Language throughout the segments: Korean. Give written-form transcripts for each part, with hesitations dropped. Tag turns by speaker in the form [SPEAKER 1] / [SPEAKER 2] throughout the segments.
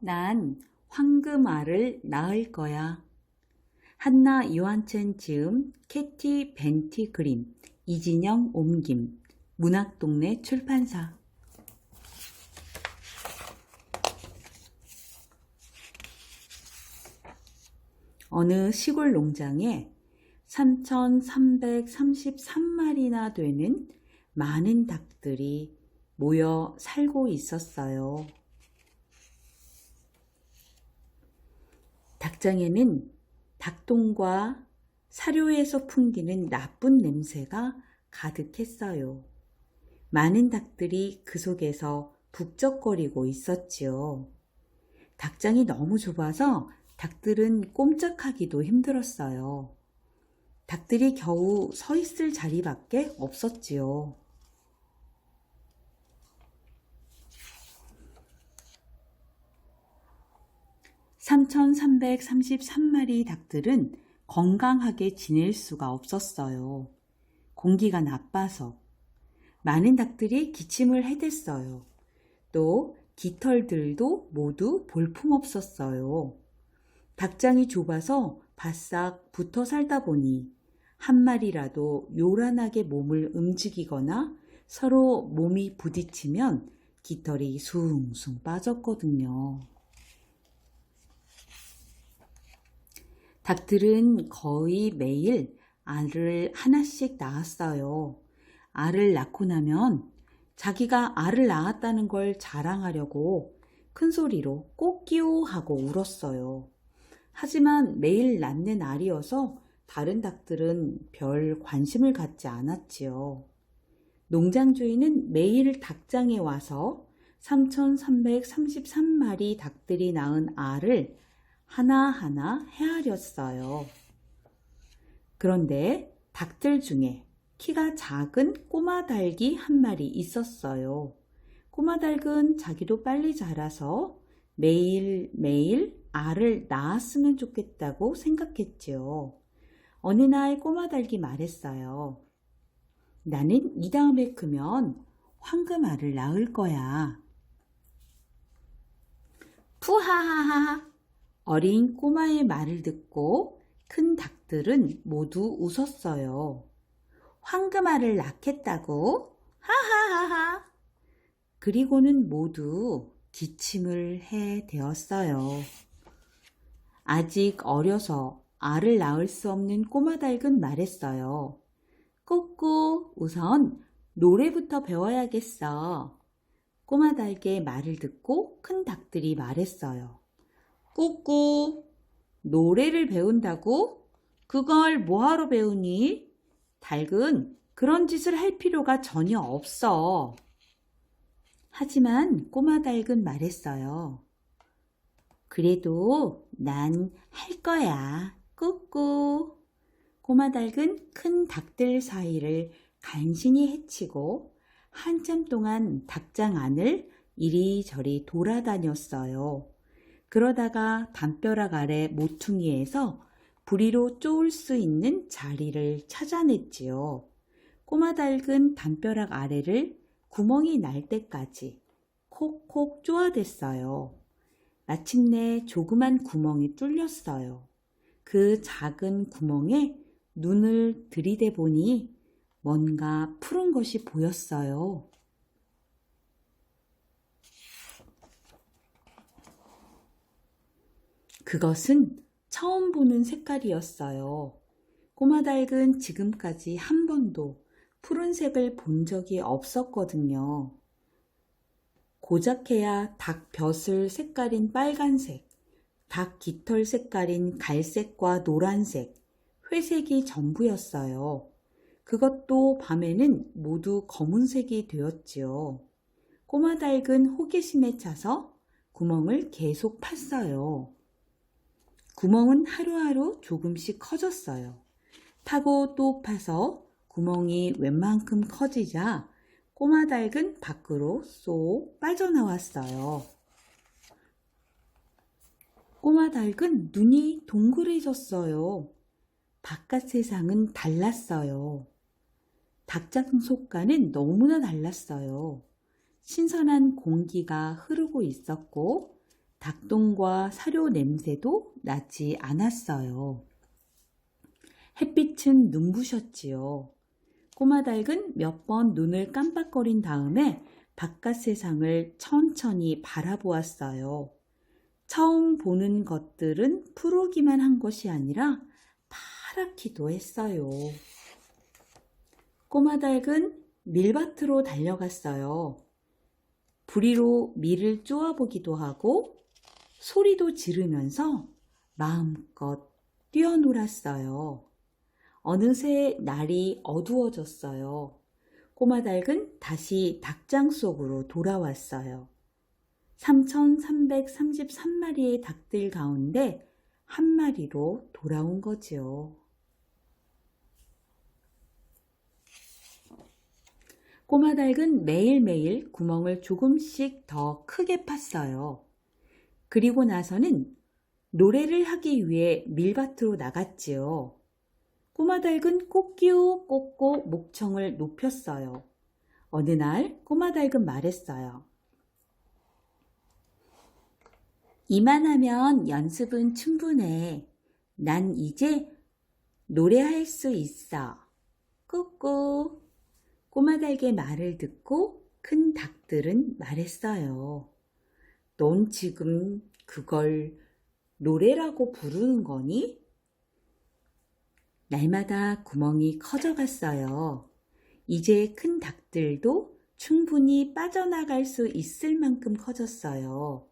[SPEAKER 1] 난 황금알을 낳을 거야. 한나 요한첸 지음, 캐티 벤티 그림, 이진영 옮김, 문학동네 출판사. 어느 시골 농장에 3,333마리나 되는 많은 닭들이 모여 살고 있었어요. 닭장에는 닭똥과 사료에서 풍기는 나쁜 냄새가 가득했어요. 많은 닭들이 그 속에서 북적거리고 있었지요. 닭장이 너무 좁아서 닭들은 꼼짝하기도 힘들었어요. 닭들이 겨우 서 있을 자리밖에 없었지요. (3,333마리) 닭들은 건강하게 지낼 수가 없었어요. 공기가 나빠서. 많은 닭들이 기침을 해댔어요. 또 깃털들도 모두 볼품없었어요. 닭장이 좁아서 바싹 붙어 살다 보니 한 마리라도 요란하게 몸을 움직이거나 서로 몸이 부딪히면 깃털이 숭숭 빠졌거든요. 닭들은 거의 매일 알을 하나씩 낳았어요. 알을 낳고 나면 자기가 알을 낳았다는 걸 자랑하려고 큰 소리로 꼬끼오 하고 울었어요. 하지만 매일 낳는 알이어서 다른 닭들은 별 관심을 갖지 않았지요. 농장 주인은 매일 닭장에 와서 3,333마리 닭들이 낳은 알을 하나하나 헤아렸어요. 그런데 닭들 중에 키가 작은 꼬마 닭이 한 마리 있었어요. 꼬마 닭은 자기도 빨리 자라서 매일매일 알을 낳았으면 좋겠다고 생각했지요. 어느 날 꼬마 닭이 말했어요. 나는 이 다음에 크면 황금알을 낳을 거야. 푸하하하! 어린 꼬마의 말을 듣고 큰 닭들은 모두 웃었어요. 황금알을 낳겠다고? 하하하하! 그리고는 모두 기침을 해대었어요. 아직 어려서 알을 낳을 수 없는 꼬마 닭은 말했어요. 꾸꾸, 우선 노래부터 배워야겠어. 꼬마 닭의 말을 듣고 큰 닭들이 말했어요. 꾸꾸, 노래를 배운다고? 그걸 뭐하러 배우니? 닭은 그런 짓을 할 필요가 전혀 없어. 하지만 꼬마 닭은 말했어요. 그래도 난 할 거야. 꾸꾸. 꼬마 닭은 큰 닭들 사이를 간신히 헤치고 한참 동안 닭장 안을 이리저리 돌아다녔어요. 그러다가 담벼락 아래 모퉁이에서 부리로 쪼을 수 있는 자리를 찾아냈지요. 꼬마 닭은 담벼락 아래를 구멍이 날 때까지 콕콕 쪼아댔어요. 마침내 조그만 구멍이 뚫렸어요. 그 작은 구멍에 눈을 들이대 보니 뭔가 푸른 것이 보였어요. 그것은 처음 보는 색깔이었어요. 꼬마 닭은 지금까지 한 번도 푸른색을 본 적이 없었거든요. 고작해야 닭 벼슬 색깔인 빨간색, 닭 깃털 색깔인 갈색과 노란색, 회색이 전부였어요. 그것도 밤에는 모두 검은색이 되었지요. 꼬마 닭은 호기심에 차서 구멍을 계속 팠어요. 구멍은 하루하루 조금씩 커졌어요. 파고 또 파서 구멍이 웬만큼 커지자 꼬마 닭은 밖으로 쏙 빠져나왔어요. 꼬마 닭은 눈이 동그래졌어요. 바깥 세상은 달랐어요. 닭장 속과는 너무나 달랐어요. 신선한 공기가 흐르고 있었고 닭똥과 사료 냄새도 나지 않았어요. 햇빛은 눈부셨지요. 꼬마 닭은 몇 번 눈을 깜빡거린 다음에 바깥 세상을 천천히 바라보았어요. 처음 보는 것들은 푸르기만 한 것이 아니라 파랗기도 했어요. 꼬마 닭은 밀밭으로 달려갔어요. 부리로 밀을 쪼아보기도 하고 소리도 지르면서 마음껏 뛰어놀았어요. 어느새 날이 어두워졌어요. 꼬마 닭은 다시 닭장 속으로 돌아왔어요. 3,333마리의 닭들 가운데 한 마리로 돌아온 거지요. 꼬마 닭은 매일매일 구멍을 조금씩 더 크게 팠어요. 그리고 나서는 노래를 하기 위해 밀밭으로 나갔지요. 꼬마 닭은 꼬끼우 꼬꼬 목청을 높였어요. 어느 날 꼬마 닭은 말했어요. 이만하면 연습은 충분해. 난 이제 노래할 수 있어. 꾸꾸. 꼬마 닭의 말을 듣고 큰 닭들은 말했어요. 넌 지금 그걸 노래라고 부르는 거니? 날마다 구멍이 커져갔어요. 이제 큰 닭들도 충분히 빠져나갈 수 있을 만큼 커졌어요.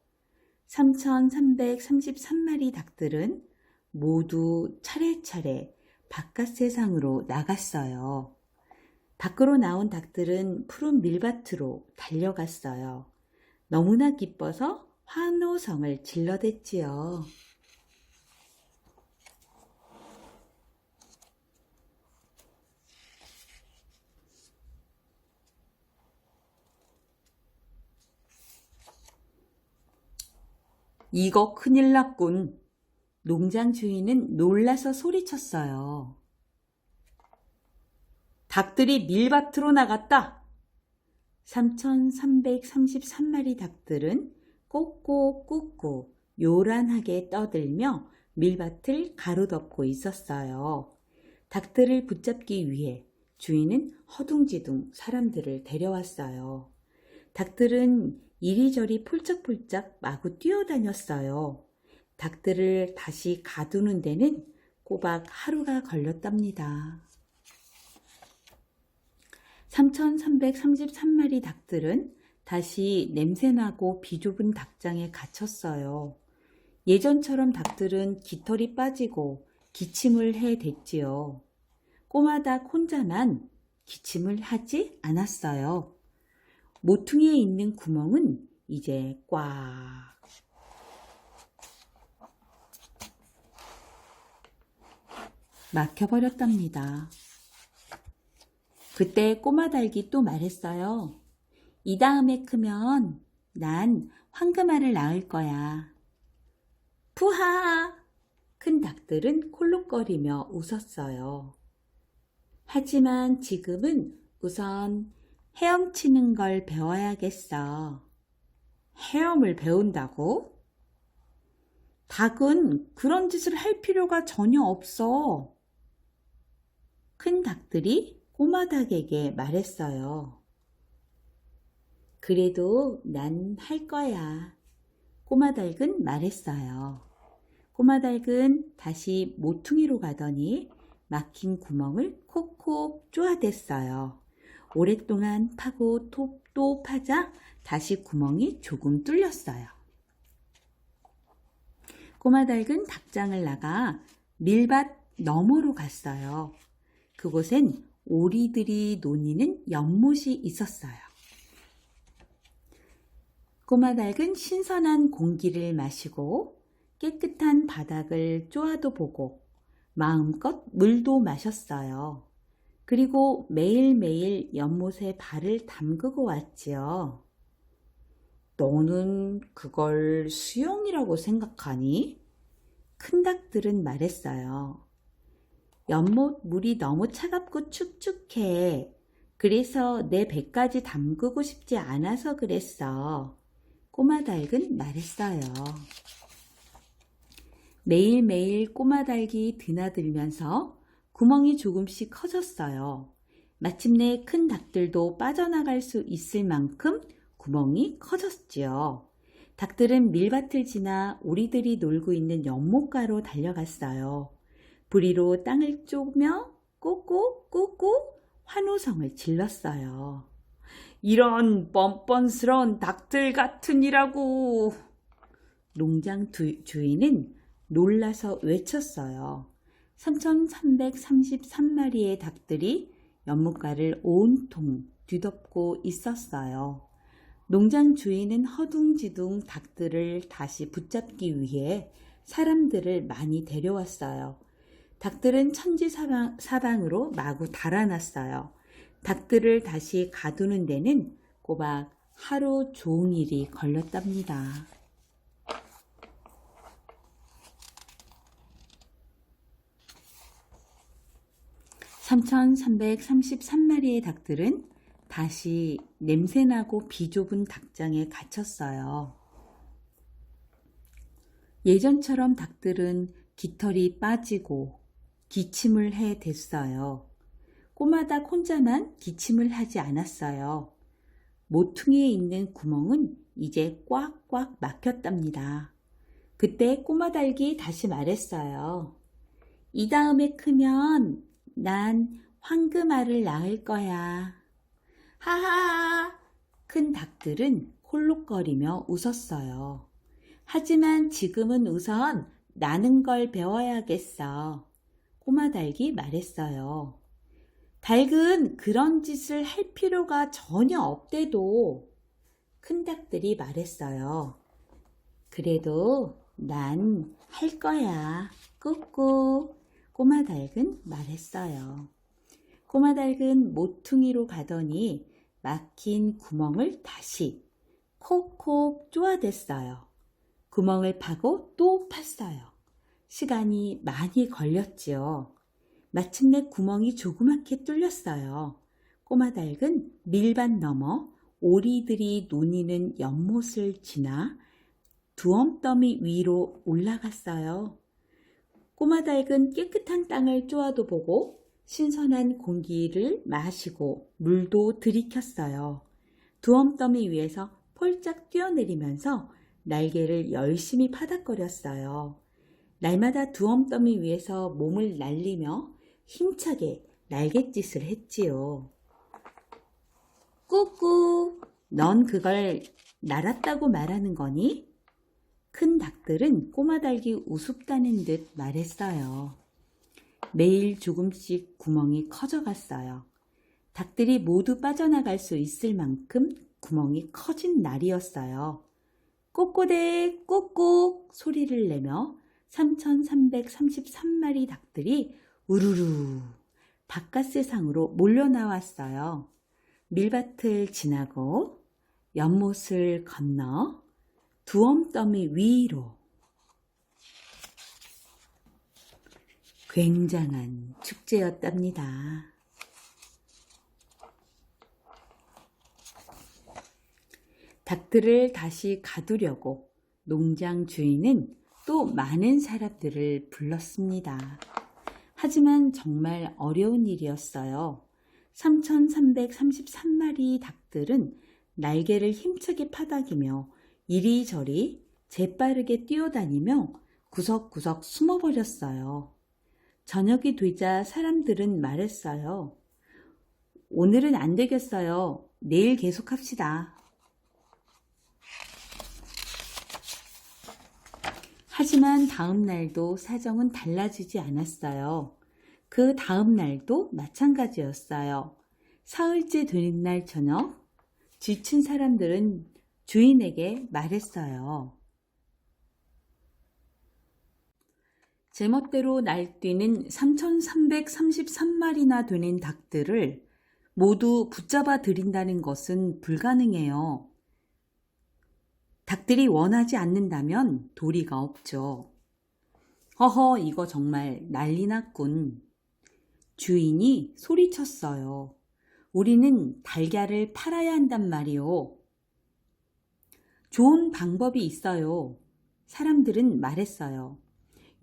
[SPEAKER 1] 3,333마리 닭들은 모두 차례차례 바깥 세상으로 나갔어요. 밖으로 나온 닭들은 푸른 밀밭으로 달려갔어요. 너무나 기뻐서 환호성을 질러댔지요. 이거 큰일 났군. 농장 주인은 놀라서 소리쳤어요. 닭들이 밀밭으로 나갔다. 3,333마리 닭들은 꼬꼬꾸꾸 요란하게 떠들며 밀밭을 가로덮고 있었어요. 닭들을 붙잡기 위해 주인은 허둥지둥 사람들을 데려왔어요. 닭들은 이리저리 폴짝폴짝 마구 뛰어다녔어요. 닭들을 다시 가두는 데는 꼬박 하루가 걸렸답니다. 3,333마리 닭들은 다시 냄새나고 비좁은 닭장에 갇혔어요. 예전처럼 닭들은 깃털이 빠지고 기침을 해댔지요. 꼬마 닭 혼자만 기침을 하지 않았어요. 모퉁이에 있는 구멍은 이제 꽉 막혀버렸답니다. 그때 꼬마 닭이 또 말했어요. 이 다음에 크면 난 황금알을 낳을 거야. 푸하! 큰 닭들은 콜록거리며 웃었어요. 하지만 지금은 우선 헤엄치는 걸 배워야겠어. 헤엄을 배운다고? 닭은 그런 짓을 할 필요가 전혀 없어. 큰 닭들이 꼬마 닭에게 말했어요. 그래도 난 할 거야. 꼬마 닭은 말했어요. 꼬마 닭은 다시 모퉁이로 가더니 막힌 구멍을 콕콕 쪼아댔어요. 오랫동안 파고 또 파자 다시 구멍이 조금 뚫렸어요. 꼬마 닭은 닭장을 나가 밀밭 너머로 갔어요. 그곳엔 오리들이 노니는 연못이 있었어요. 꼬마 닭은 신선한 공기를 마시고 깨끗한 바닥을 쪼아도 보고 마음껏 물도 마셨어요. 그리고 매일매일 연못에 발을 담그고 왔지요. 너는 그걸 수영이라고 생각하니? 큰 닭들은 말했어요. 연못 물이 너무 차갑고 축축해. 그래서 내 배까지 담그고 싶지 않아서 그랬어. 꼬마닭은 말했어요. 매일매일 꼬마닭이 드나들면서 구멍이 조금씩 커졌어요. 마침내 큰 닭들도 빠져나갈 수 있을 만큼 구멍이 커졌지요. 닭들은 밀밭을 지나 오리들이 놀고 있는 연못가로 달려갔어요. 부리로 땅을 쪼며 꼬꼬꼬꼬 환호성을 질렀어요. 이런 뻔뻔스러운 닭들 같으니라고. 농장 주인은 놀라서 외쳤어요. 3,333마리의 닭들이 연못가를 온통 뒤덮고 있었어요. 농장 주인은 허둥지둥 닭들을 다시 붙잡기 위해 사람들을 많이 데려왔어요. 닭들은 천지사방으로 마구 달아났어요. 닭들을 다시 가두는 데는 꼬박 하루 종일이 걸렸답니다. 3,333마리의 닭들은 다시 냄새나고 비좁은 닭장에 갇혔어요. 예전처럼 닭들은 깃털이 빠지고 기침을 해댔어요. 꼬마닭 혼자만 기침을 하지 않았어요. 모퉁이에 있는 구멍은 이제 꽉꽉 막혔답니다. 그때 꼬마닭이 다시 말했어요. 이 다음에 크면 난 황금알을 낳을 거야. 하하! 큰 닭들은 콜록거리며 웃었어요. 하지만 지금은 우선 나는 걸 배워야겠어. 꼬마닭이 말했어요. 닭은 그런 짓을 할 필요가 전혀 없대도. 큰 닭들이 말했어요. 그래도 난 할 거야. 꾹꾹. 꼬마닭은 말했어요. 꼬마닭은 모퉁이로 가더니 막힌 구멍을 다시 콕콕 쪼아댔어요. 구멍을 파고 또 팠어요. 시간이 많이 걸렸지요. 마침내 구멍이 조그맣게 뚫렸어요. 꼬마닭은 밀밭 너머 오리들이 노니는 연못을 지나 두엄더미 위로 올라갔어요. 꼬마닭은 깨끗한 땅을 쪼아도 보고 신선한 공기를 마시고 물도 들이켰어요. 두엄더미 위에서 폴짝 뛰어내리면서 날개를 열심히 파닥거렸어요. 날마다 두엄더미 위에서 몸을 날리며 힘차게 날갯짓을 했지요. 꾸꾸, 넌 그걸 날았다고 말하는 거니? 큰 닭들은 꼬마닭이 우습다는 듯 말했어요. 매일 조금씩 구멍이 커져갔어요. 닭들이 모두 빠져나갈 수 있을 만큼 구멍이 커진 날이었어요. 꼬꼬대 꾹꾹 소리를 내며 3,333마리 닭들이 우르르 바깥 세상으로 몰려나왔어요. 밀밭을 지나고 연못을 건너 두엄더미 위로. 굉장한 축제였답니다. 닭들을 다시 가두려고 농장 주인은 또 많은 사람들을 불렀습니다. 하지만 정말 어려운 일이었어요. 3,333마리 닭들은 날개를 힘차게 파닥이며 이리저리 재빠르게 뛰어다니며 구석구석 숨어버렸어요. 저녁이 되자 사람들은 말했어요. 오늘은 안 되겠어요. 내일 계속합시다. 하지만 다음 날도 사정은 달라지지 않았어요. 그 다음 날도 마찬가지였어요. 사흘째 되는 날 저녁, 지친 사람들은 주인에게 말했어요. 제멋대로 날뛰는 3,333마리나 되는 닭들을 모두 붙잡아 들인다는 것은 불가능해요. 닭들이 원하지 않는다면 도리가 없죠. 허허, 이거 정말 난리 났군. 주인이 소리쳤어요. 우리는 달걀을 팔아야 한단 말이오. 좋은 방법이 있어요. 사람들은 말했어요.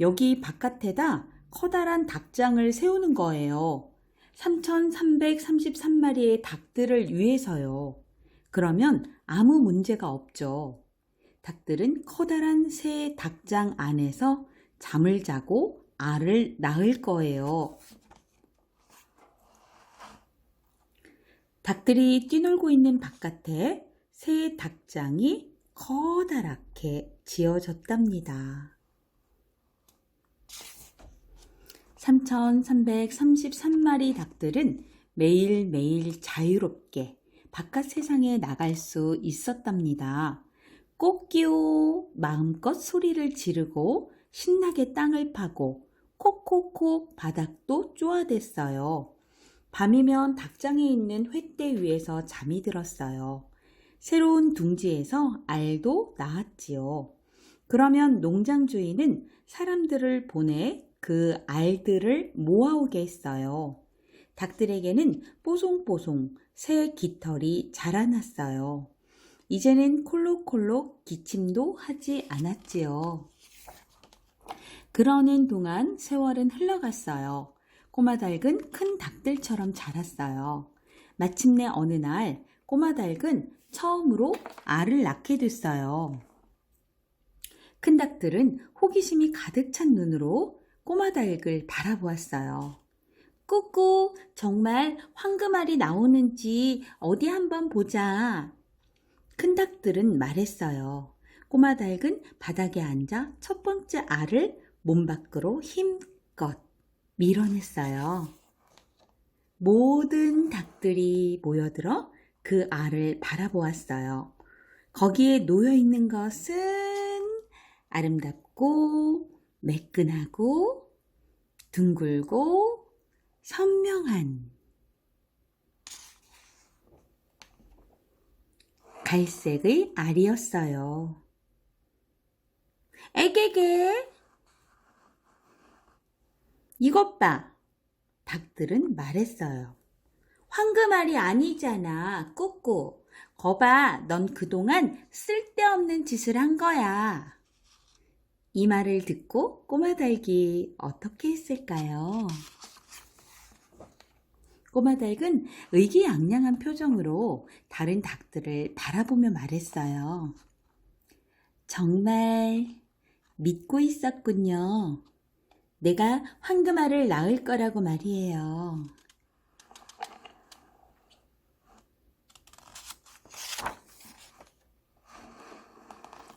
[SPEAKER 1] 여기 바깥에다 커다란 닭장을 세우는 거예요. 3,333마리의 닭들을 위해서요. 그러면 아무 문제가 없죠. 닭들은 커다란 새 닭장 안에서 잠을 자고 알을 낳을 거예요. 닭들이 뛰놀고 있는 바깥에 새 닭장이 커다랗게 지어졌답니다. 3,333마리 닭들은 매일매일 자유롭게 바깥 세상에 나갈 수 있었답니다. 꽃기호 마음껏 소리를 지르고 신나게 땅을 파고 콕콕콕 바닥도 쪼아댔어요. 밤이면 닭장에 있는 횃대 위에서 잠이 들었어요. 새로운 둥지에서 알도 낳았지요. 그러면 농장 주인은 사람들을 보내 그 알들을 모아오게 했어요. 닭들에게는 뽀송뽀송 새 깃털이 자라났어요. 이제는 콜록콜록 기침도 하지 않았지요. 그러는 동안 세월은 흘러갔어요. 꼬마 닭은 큰 닭들처럼 자랐어요. 마침내 어느 날 꼬마 닭은 처음으로 알을 낳게 됐어요. 큰 닭들은 호기심이 가득 찬 눈으로 꼬마 닭을 바라보았어요. 꾸꾸, 정말 황금알이 나오는지 어디 한번 보자. 큰 닭들은 말했어요. 꼬마 닭은 바닥에 앉아 첫 번째 알을 몸 밖으로 힘껏 밀어냈어요. 모든 닭들이 모여들어 그 알을 바라보았어요. 거기에 놓여 있는 것은 아름답고 매끈하고 둥글고 선명한 갈색의 알이었어요. 에게게! 이것 봐! 닭들은 말했어요. 황금알이 아니잖아, 꾸꾸. 거봐, 넌 그동안 쓸데없는 짓을 한 거야. 이 말을 듣고 꼬마 닭이 어떻게 했을까요? 꼬마 닭은 의기양양한 표정으로 다른 닭들을 바라보며 말했어요. 정말 믿고 있었군요. 내가 황금알을 낳을 거라고 말이에요.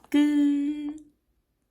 [SPEAKER 1] 끝.